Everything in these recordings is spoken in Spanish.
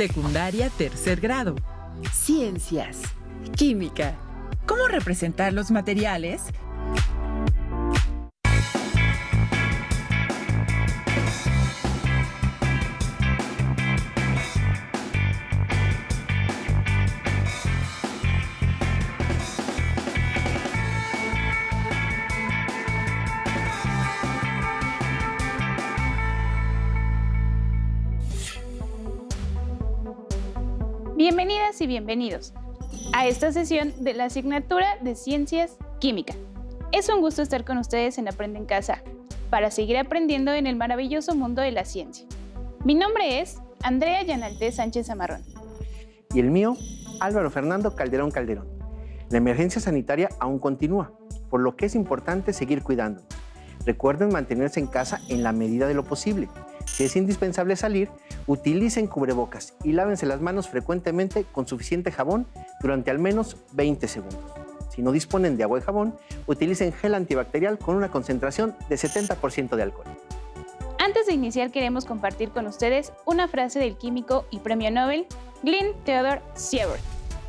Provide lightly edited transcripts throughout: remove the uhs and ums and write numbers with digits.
secundaria tercer grado. Ciencias, química. ¿Cómo representar los materiales? Bienvenidas y bienvenidos a esta sesión de la asignatura de Ciencias Química. Es un gusto estar con ustedes en Aprende en Casa para seguir aprendiendo en el maravilloso mundo de la ciencia. Mi nombre es Andrea Yanalté Sánchez Zamarrón. Y el mío, Álvaro Fernando Calderón Calderón. La emergencia sanitaria aún continúa, por lo que es importante seguir cuidándonos. Recuerden mantenerse en casa en la medida de lo posible. Si es indispensable salir, utilicen cubrebocas y lávense las manos frecuentemente con suficiente jabón durante al menos 20 segundos. Si no disponen de agua y jabón, utilicen gel antibacterial con una concentración de 70% de alcohol. Antes de iniciar, queremos compartir con ustedes una frase del químico y premio Nobel Glenn Theodore Siebert.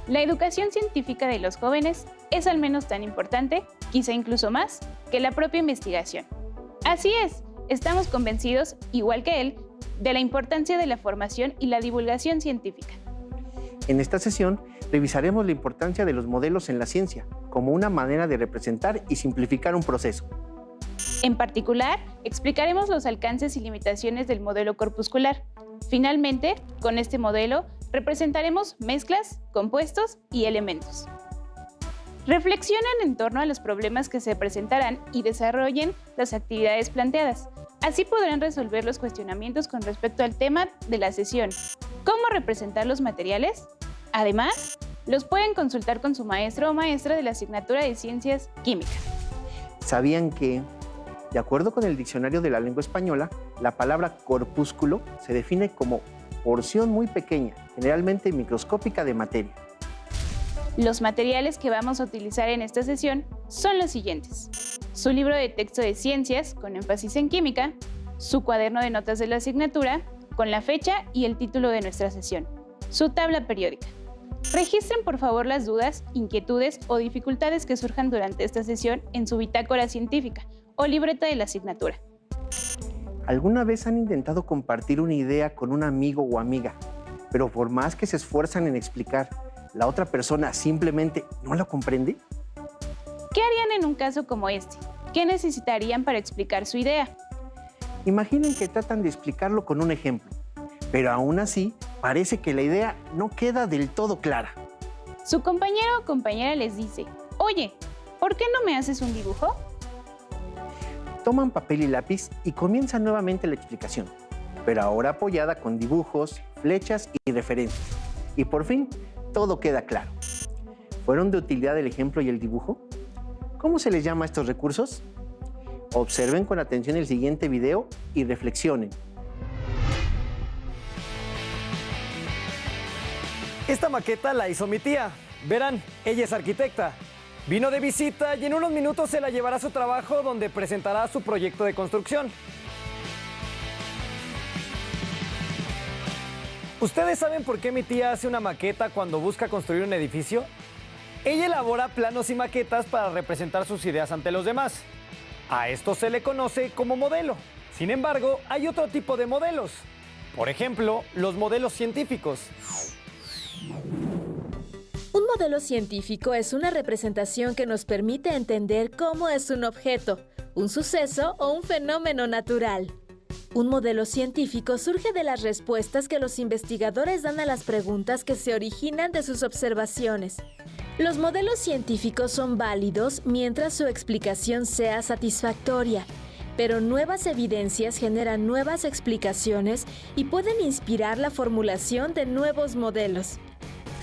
La educación científica de los jóvenes es al menos tan importante, quizá incluso más, que la propia investigación. Así es, estamos convencidos, igual que él, de la importancia de la formación y la divulgación científica. En esta sesión, revisaremos la importancia de los modelos en la ciencia, como una manera de representar y simplificar un proceso. En particular, explicaremos los alcances y limitaciones del modelo corpuscular. Finalmente, con este modelo, representaremos mezclas, compuestos y elementos. Reflexionen en torno a los problemas que se presentarán y desarrollen las actividades planteadas. Así podrán resolver los cuestionamientos con respecto al tema de la sesión. ¿Cómo representar los materiales? Además, los pueden consultar con su maestro o maestra de la asignatura de Ciencias Químicas. ¿Sabían que, de acuerdo con el Diccionario de la Lengua Española, la palabra corpúsculo se define como porción muy pequeña, generalmente microscópica de materia? Los materiales que vamos a utilizar en esta sesión son los siguientes: su libro de texto de ciencias, con énfasis en química, su cuaderno de notas de la asignatura, con la fecha y el título de nuestra sesión, su tabla periódica. Registren por favor las dudas, inquietudes o dificultades que surjan durante esta sesión en su bitácora científica o libreta de la asignatura. ¿Alguna vez han intentado compartir una idea con un amigo o amiga, pero por más que se esfuerzan en explicar, la otra persona simplemente no lo comprende? ¿Qué harían en un caso como este? ¿Qué necesitarían para explicar su idea? Imaginen que tratan de explicarlo con un ejemplo, pero aún así parece que la idea no queda del todo clara. Su compañero o compañera les dice: oye, ¿por qué no me haces un dibujo? Toman papel y lápiz y comienzan nuevamente la explicación, pero ahora apoyada con dibujos, flechas y referencias. Y por fin, todo queda claro. ¿Fueron de utilidad el ejemplo y el dibujo? ¿Cómo se les llama a estos recursos? Observen con atención el siguiente video y reflexionen. Esta maqueta la hizo mi tía. Verán, ella es arquitecta. Vino de visita y en unos minutos se la llevará a su trabajo donde presentará su proyecto de construcción. ¿Ustedes saben por qué mi tía hace una maqueta cuando busca construir un edificio? Ella elabora planos y maquetas para representar sus ideas ante los demás. A esto se le conoce como modelo. Sin embargo, hay otro tipo de modelos. Por ejemplo, los modelos científicos. Un modelo científico es una representación que nos permite entender cómo es un objeto, un suceso o un fenómeno natural. Un modelo científico surge de las respuestas que los investigadores dan a las preguntas que se originan de sus observaciones. Los modelos científicos son válidos mientras su explicación sea satisfactoria, pero nuevas evidencias generan nuevas explicaciones y pueden inspirar la formulación de nuevos modelos.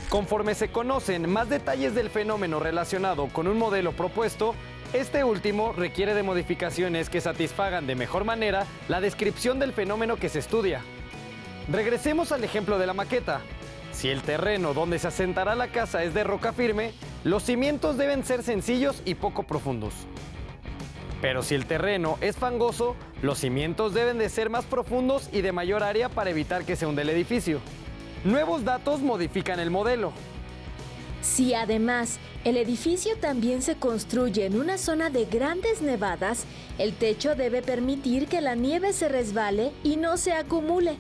Conforme se conocen más detalles del fenómeno relacionado con un modelo propuesto, este último requiere de modificaciones que satisfagan de mejor manera la descripción del fenómeno que se estudia. Regresemos al ejemplo de la maqueta. Si el terreno donde se asentará la casa es de roca firme, los cimientos deben ser sencillos y poco profundos. Pero si el terreno es fangoso, los cimientos deben de ser más profundos y de mayor área para evitar que se hunda el edificio. Nuevos datos modifican el modelo. Si además el edificio también se construye en una zona de grandes nevadas, el techo debe permitir que la nieve se resbale y no se acumule.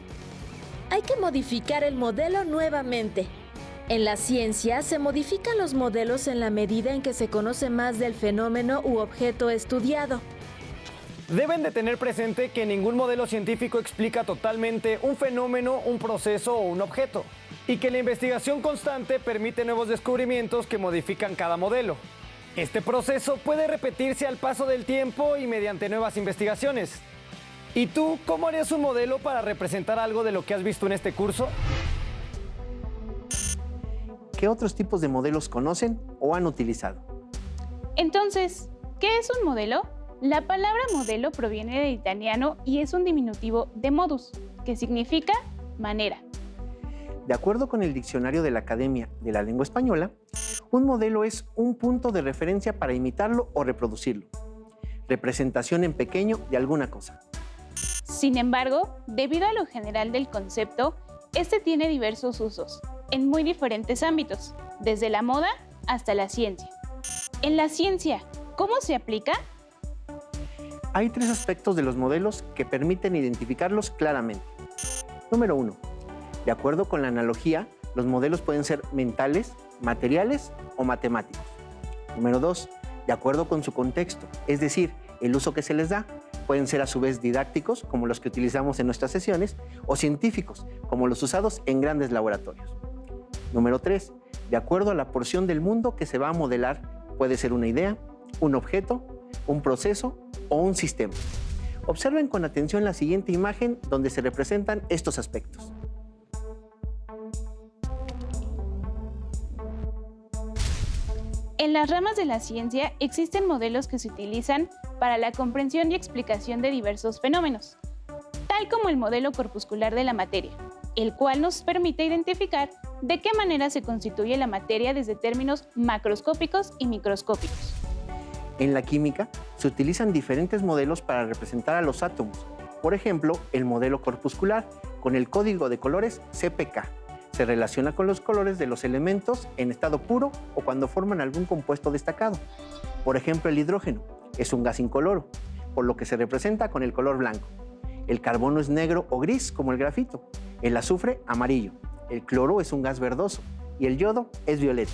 Hay que modificar el modelo nuevamente. En la ciencia se modifican los modelos en la medida en que se conoce más del fenómeno u objeto estudiado. Deben de tener presente que ningún modelo científico explica totalmente un fenómeno, un proceso o un objeto, y que la investigación constante permite nuevos descubrimientos que modifican cada modelo. Este proceso puede repetirse al paso del tiempo y mediante nuevas investigaciones. ¿Y tú, cómo harías un modelo para representar algo de lo que has visto en este curso? ¿Qué otros tipos de modelos conocen o han utilizado? Entonces, ¿qué es un modelo? La palabra modelo proviene del italiano y es un diminutivo de modus, que significa manera. De acuerdo con el diccionario de la Academia de la Lengua Española, un modelo es un punto de referencia para imitarlo o reproducirlo. Representación en pequeño de alguna cosa. Sin embargo, debido a lo general del concepto, este tiene diversos usos, en muy diferentes ámbitos, desde la moda hasta la ciencia. En la ciencia, ¿cómo se aplica? Hay 3 aspectos de los modelos que permiten identificarlos claramente. Número 1. De acuerdo con la analogía, los modelos pueden ser mentales, materiales o matemáticos. Número 2. De acuerdo con su contexto, es decir, el uso que se les da, pueden ser a su vez didácticos, como los que utilizamos en nuestras sesiones, o científicos, como los usados en grandes laboratorios. Número 3. De acuerdo a la porción del mundo que se va a modelar, puede ser una idea, un objeto, un proceso o un sistema. Observen con atención la siguiente imagen donde se representan estos aspectos. En las ramas de la ciencia existen modelos que se utilizan para la comprensión y explicación de diversos fenómenos, tal como el modelo corpuscular de la materia, el cual nos permite identificar de qué manera se constituye la materia desde términos macroscópicos y microscópicos. En la química se utilizan diferentes modelos para representar a los átomos. Por ejemplo, el modelo corpuscular con el código de colores CPK. Se relaciona con los colores de los elementos en estado puro o cuando forman algún compuesto destacado. Por ejemplo, el hidrógeno es un gas incoloro, por lo que se representa con el color blanco. El carbono es negro o gris como el grafito. El azufre, amarillo. El cloro es un gas verdoso y el yodo es violeta.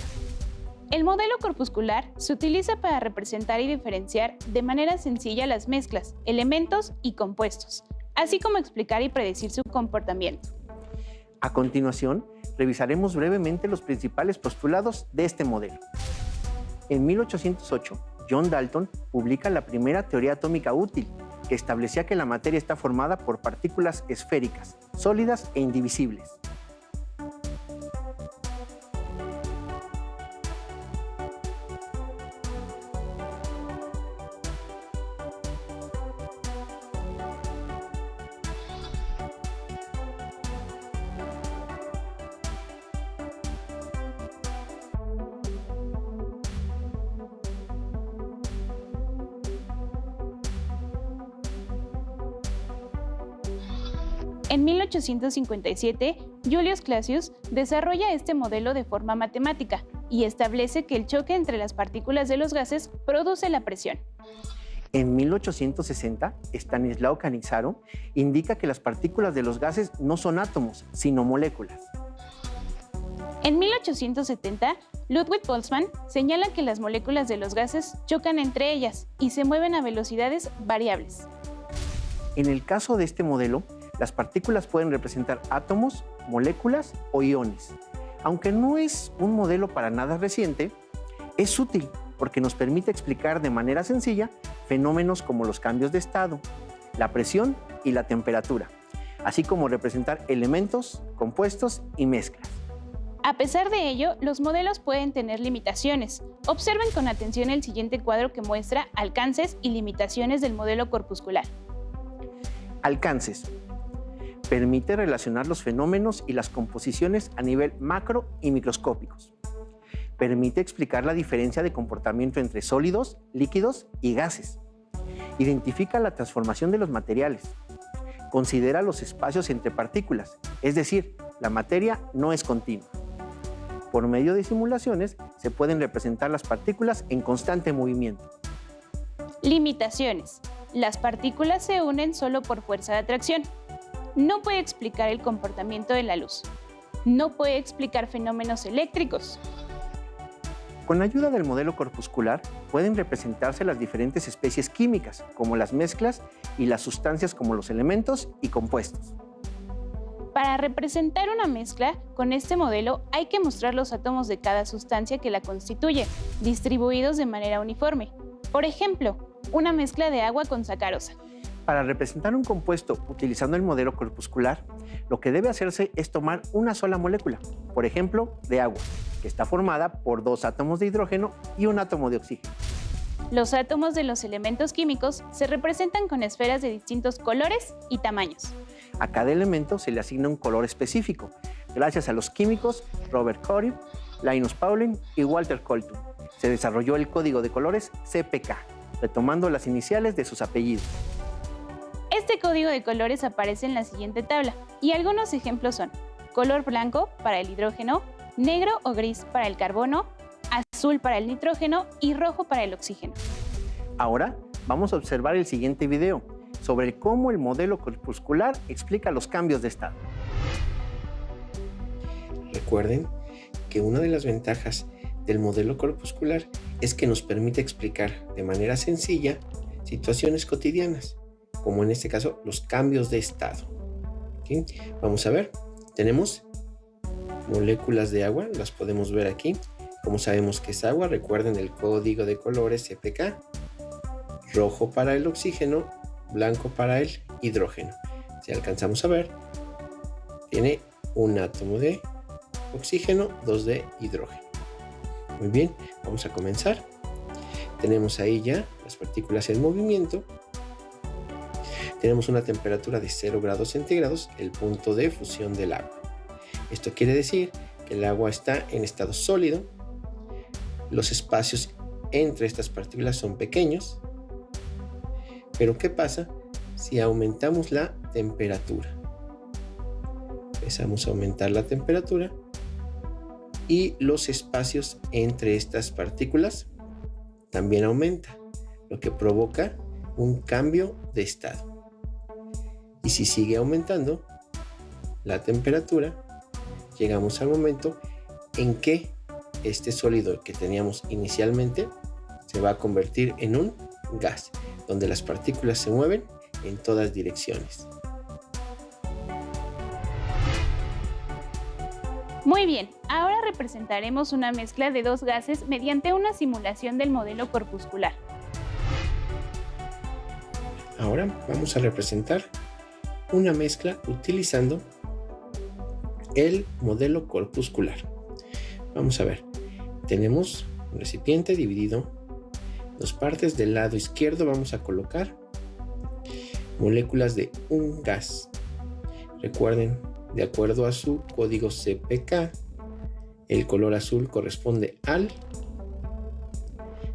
El modelo corpuscular se utiliza para representar y diferenciar de manera sencilla las mezclas, elementos y compuestos, así como explicar y predecir su comportamiento. A continuación, revisaremos brevemente los principales postulados de este modelo. En 1808, John Dalton publica la primera teoría atómica útil, que establecía que la materia está formada por partículas esféricas, sólidas e indivisibles. En 1857, Julius Clausius desarrolla este modelo de forma matemática y establece que el choque entre las partículas de los gases produce la presión. En 1860, Stanislao Cannizzaro indica que las partículas de los gases no son átomos, sino moléculas. En 1870, Ludwig Boltzmann señala que las moléculas de los gases chocan entre ellas y se mueven a velocidades variables. En el caso de este modelo, las partículas pueden representar átomos, moléculas o iones. Aunque no es un modelo para nada reciente, es útil porque nos permite explicar de manera sencilla fenómenos como los cambios de estado, la presión y la temperatura, así como representar elementos, compuestos y mezclas. A pesar de ello, los modelos pueden tener limitaciones. Observen con atención el siguiente cuadro que muestra alcances y limitaciones del modelo corpuscular. Alcances. Permite relacionar los fenómenos y las composiciones a nivel macro y microscópicos. Permite explicar la diferencia de comportamiento entre sólidos, líquidos y gases. Identifica la transformación de los materiales. Considera los espacios entre partículas, es decir, la materia no es continua. Por medio de simulaciones se pueden representar las partículas en constante movimiento. Limitaciones. Las partículas se unen solo por fuerza de atracción. No puede explicar el comportamiento de la luz. No puede explicar fenómenos eléctricos. Con la ayuda del modelo corpuscular pueden representarse las diferentes especies químicas, como las mezclas y las sustancias como los elementos y compuestos. Para representar una mezcla, con este modelo hay que mostrar los átomos de cada sustancia que la constituye, distribuidos de manera uniforme. Por ejemplo, una mezcla de agua con sacarosa. Para representar un compuesto utilizando el modelo corpuscular, lo que debe hacerse es tomar una sola molécula, por ejemplo, de agua, que está formada por 2 átomos de hidrógeno y un átomo de oxígeno. Los átomos de los elementos químicos se representan con esferas de distintos colores y tamaños. A cada elemento se le asigna un color específico, gracias a los químicos Robert Corey, Linus Pauling y Walter Colton. Se desarrolló el código de colores CPK, retomando las iniciales de sus apellidos. Este código de colores aparece en la siguiente tabla y algunos ejemplos son color blanco para el hidrógeno, negro o gris para el carbono, azul para el nitrógeno y rojo para el oxígeno. Ahora vamos a observar el siguiente video sobre cómo el modelo corpuscular explica los cambios de estado. Recuerden que una de las ventajas del modelo corpuscular es que nos permite explicar de manera sencilla situaciones cotidianas, como en este caso los cambios de estado. ¿Sí? Vamos a ver, tenemos moléculas de agua, las podemos ver aquí. Como sabemos que es agua, recuerden el código de colores CPK, rojo para el oxígeno, blanco para el hidrógeno. Si alcanzamos a ver, tiene un átomo de oxígeno, 2 de hidrógeno. Muy bien, vamos a comenzar. Tenemos ahí ya las partículas en movimiento. Tenemos una temperatura de 0 grados centígrados, el punto de fusión del agua. Esto quiere decir que el agua está en estado sólido. Los espacios entre estas partículas son pequeños. Pero ¿qué pasa si aumentamos la temperatura? Empezamos a aumentar la temperatura y los espacios entre estas partículas también aumenta, lo que provoca un cambio de estado. Y si sigue aumentando la temperatura, llegamos al momento en que este sólido que teníamos inicialmente se va a convertir en un gas, donde las partículas se mueven en todas direcciones. Muy bien, ahora representaremos una mezcla de 2 gases mediante una simulación del modelo corpuscular. Ahora vamos a representar una mezcla utilizando el modelo corpuscular. Vamos a ver, tenemos un recipiente dividido en 2 partes. Del lado izquierdo vamos a colocar moléculas de un gas. Recuerden, de acuerdo a su código CPK, el color azul corresponde al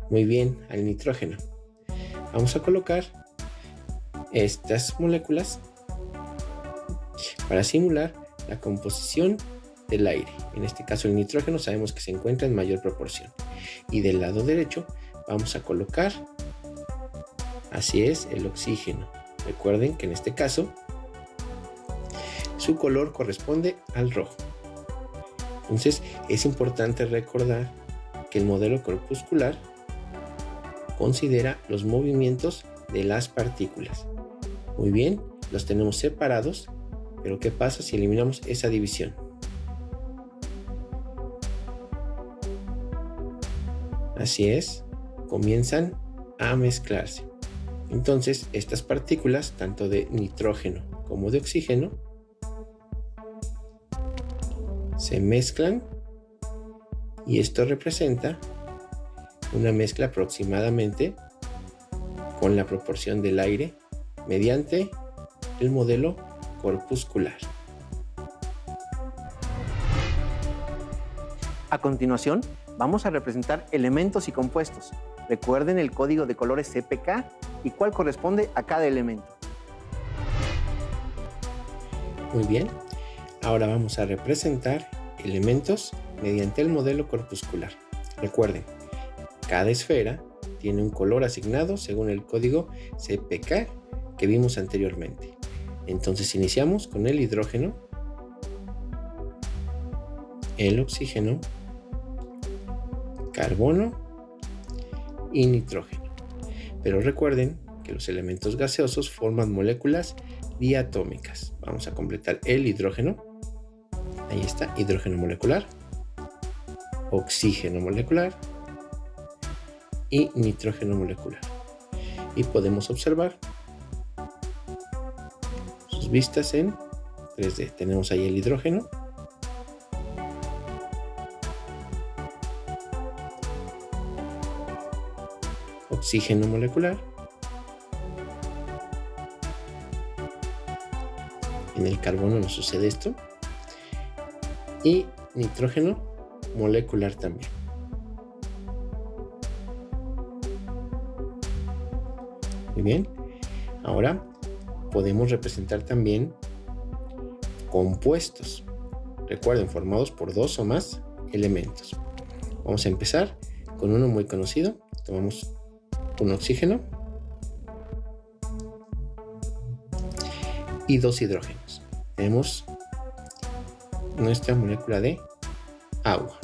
nitrógeno. Vamos a colocar estas moléculas para simular la composición del aire. En este caso el nitrógeno sabemos que se encuentra en mayor proporción. Y del lado derecho vamos a colocar, así es, el oxígeno. Recuerden que en este caso su color corresponde al rojo. Entonces es importante recordar que el modelo corpuscular considera los movimientos de las partículas. Muy bien, los tenemos separados, pero ¿qué pasa si eliminamos esa división? Así es, comienzan a mezclarse. Entonces estas partículas, tanto de nitrógeno como de oxígeno, se mezclan y esto representa una mezcla aproximadamente con la proporción del aire mediante el modelo corpuscular. A continuación, vamos a representar elementos y compuestos. Recuerden el código de colores CPK y cuál corresponde a cada elemento. Muy bien. Ahora vamos a representar elementos mediante el modelo corpuscular. Recuerden, cada esfera tiene un color asignado según el código CPK que vimos anteriormente. Entonces iniciamos con el hidrógeno, el oxígeno, carbono y nitrógeno. Pero recuerden que los elementos gaseosos forman moléculas diatómicas. Vamos a completar el hidrógeno. Ahí está, hidrógeno molecular, oxígeno molecular y nitrógeno molecular. Y podemos observar sus vistas en 3D. Tenemos ahí el hidrógeno, oxígeno molecular, en el carbono nos sucede esto, y nitrógeno molecular también. Muy bien, ahora podemos representar también compuestos, recuerden, formados por 2 o más elementos. Vamos a empezar con uno muy conocido. Tomamos un oxígeno y 2 hidrógenos. Tenemos nuestra molécula de agua.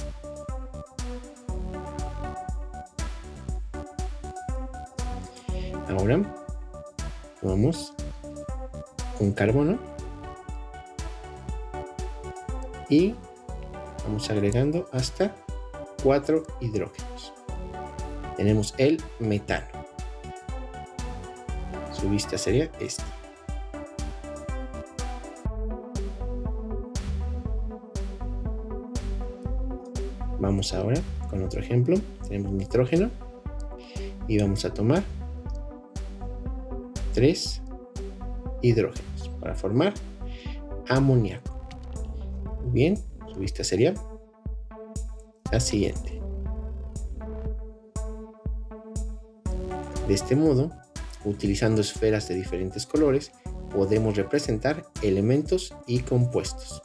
Ahora tomamos un carbono y vamos agregando hasta 4 hidrógenos. Tenemos el metano. Su vista sería esta. Vamos ahora con otro ejemplo. Tenemos nitrógeno y vamos a tomar 3 hidrógenos para formar amoníaco. Muy bien, su vista sería la siguiente. De este modo, utilizando esferas de diferentes colores, podemos representar elementos y compuestos.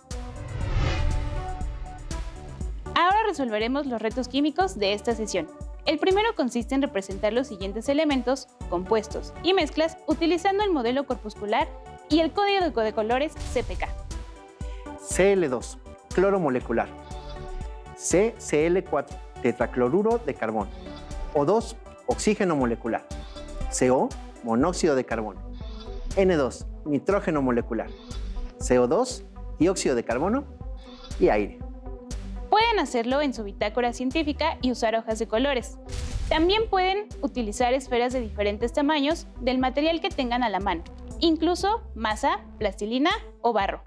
Ahora resolveremos los retos químicos de esta sesión. El primero consiste en representar los siguientes elementos, compuestos y mezclas utilizando el modelo corpuscular y el código de colores CPK. Cl2, cloro molecular. CCl4, tetracloruro de carbono. O2, oxígeno molecular. CO, monóxido de carbono. N2, nitrógeno molecular. CO2, dióxido de carbono y aire. Pueden hacerlo en su bitácora científica y usar hojas de colores. También pueden utilizar esferas de diferentes tamaños del material que tengan a la mano, incluso masa, plastilina o barro.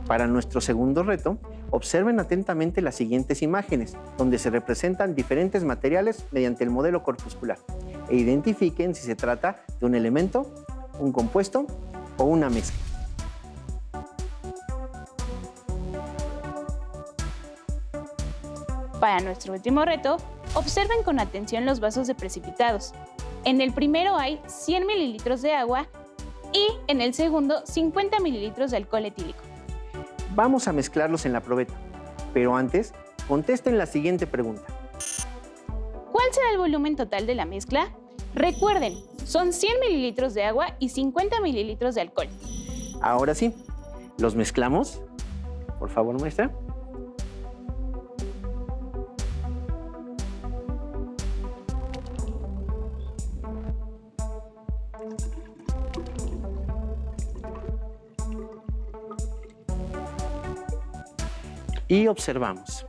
Para nuestro segundo reto, observen atentamente las siguientes imágenes, donde se representan diferentes materiales mediante el modelo corpuscular, e identifiquen si se trata de un elemento, un compuesto o una mezcla. Para nuestro último reto, observen con atención los vasos de precipitados. En el primero hay 100 mililitros de agua y en el segundo 50 mililitros de alcohol etílico. Vamos a mezclarlos en la probeta, pero antes, contesten la siguiente pregunta. ¿Cuál será el volumen total de la mezcla? Recuerden, son 100 mililitros de agua y 50 mililitros de alcohol. Ahora sí, ¿los mezclamos? Por favor, maestra. Y observamos.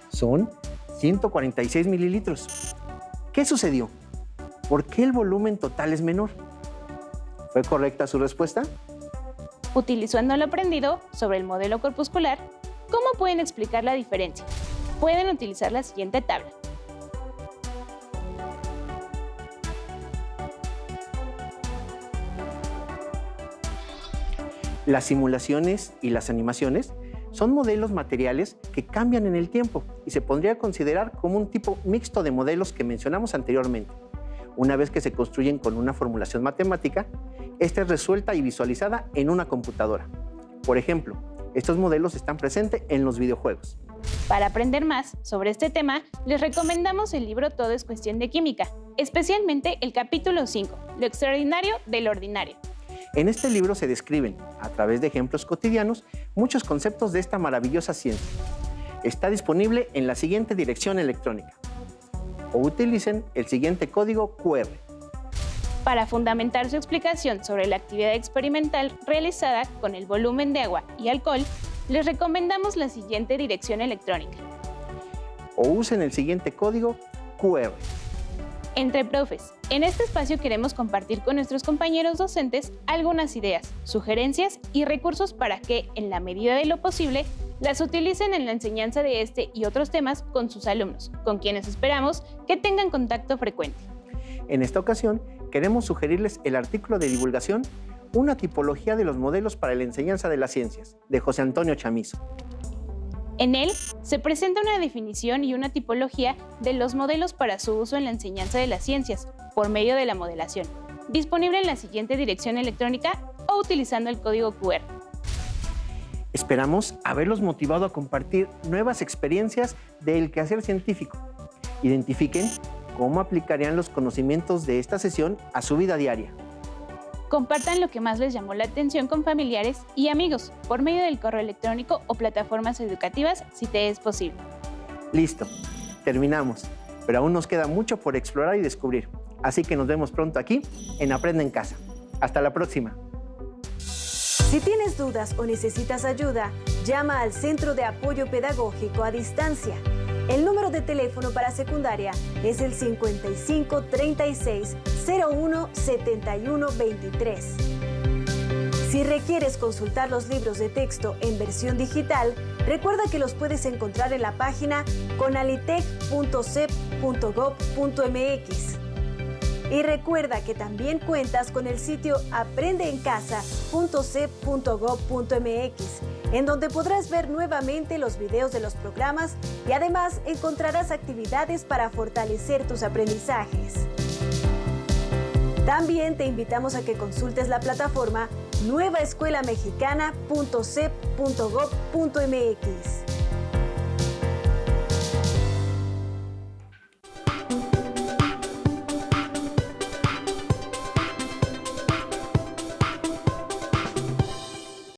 Son 146 mililitros. ¿Qué sucedió? ¿Por qué el volumen total es menor? ¿Fue correcta su respuesta? Utilizando lo aprendido sobre el modelo corpuscular, ¿cómo pueden explicar la diferencia? Pueden utilizar la siguiente tabla. Las simulaciones y las animaciones son modelos materiales que cambian en el tiempo y se podría considerar como un tipo mixto de modelos que mencionamos anteriormente. Una vez que se construyen con una formulación matemática Esta es resuelta y visualizada en una computadora. Por ejemplo, estos modelos están presentes en los videojuegos. Para aprender más sobre este tema, les recomendamos el libro Todo es cuestión de química, especialmente el capítulo 5, Lo extraordinario de lo ordinario. En este libro se describen, a través de ejemplos cotidianos, muchos conceptos de esta maravillosa ciencia. Está disponible en la siguiente dirección electrónica. O utilicen el siguiente código QR. Para fundamentar su explicación sobre la actividad experimental realizada con el volumen de agua y alcohol, les recomendamos la siguiente dirección electrónica. O usen el siguiente código QR. Entre profes, en este espacio queremos compartir con nuestros compañeros docentes algunas ideas, sugerencias y recursos para que, en la medida de lo posible, las utilicen en la enseñanza de este y otros temas con sus alumnos, con quienes esperamos que tengan contacto frecuente. En esta ocasión, queremos sugerirles el artículo de divulgación Una tipología de los modelos para la enseñanza de las ciencias, de José Antonio Chamizo. En él se presenta una definición y una tipología de los modelos para su uso en la enseñanza de las ciencias, por medio de la modelación, disponible en la siguiente dirección electrónica o utilizando el código QR. Esperamos haberlos motivado a compartir nuevas experiencias del quehacer científico. Identifiquen cómo aplicarían los conocimientos de esta sesión a su vida diaria. Compartan lo que más les llamó la atención con familiares y amigos por medio del correo electrónico o plataformas educativas si te es posible. Listo, terminamos, pero aún nos queda mucho por explorar y descubrir. Así que nos vemos pronto aquí en Aprende en Casa. Hasta la próxima. Si tienes dudas o necesitas ayuda, llama al Centro de Apoyo Pedagógico a Distancia. El número de teléfono para secundaria es el 55 36 01 71 23. Si requieres consultar los libros de texto en versión digital, recuerda que los puedes encontrar en la página conalitec.cep.gov.mx. Y recuerda que también cuentas con el sitio aprendeencasa.cep.gov.mx, en donde podrás ver nuevamente los videos de los programas y además encontrarás actividades para fortalecer tus aprendizajes. También te invitamos a que consultes la plataforma nuevaescuelamexicana.cep.gov.mx.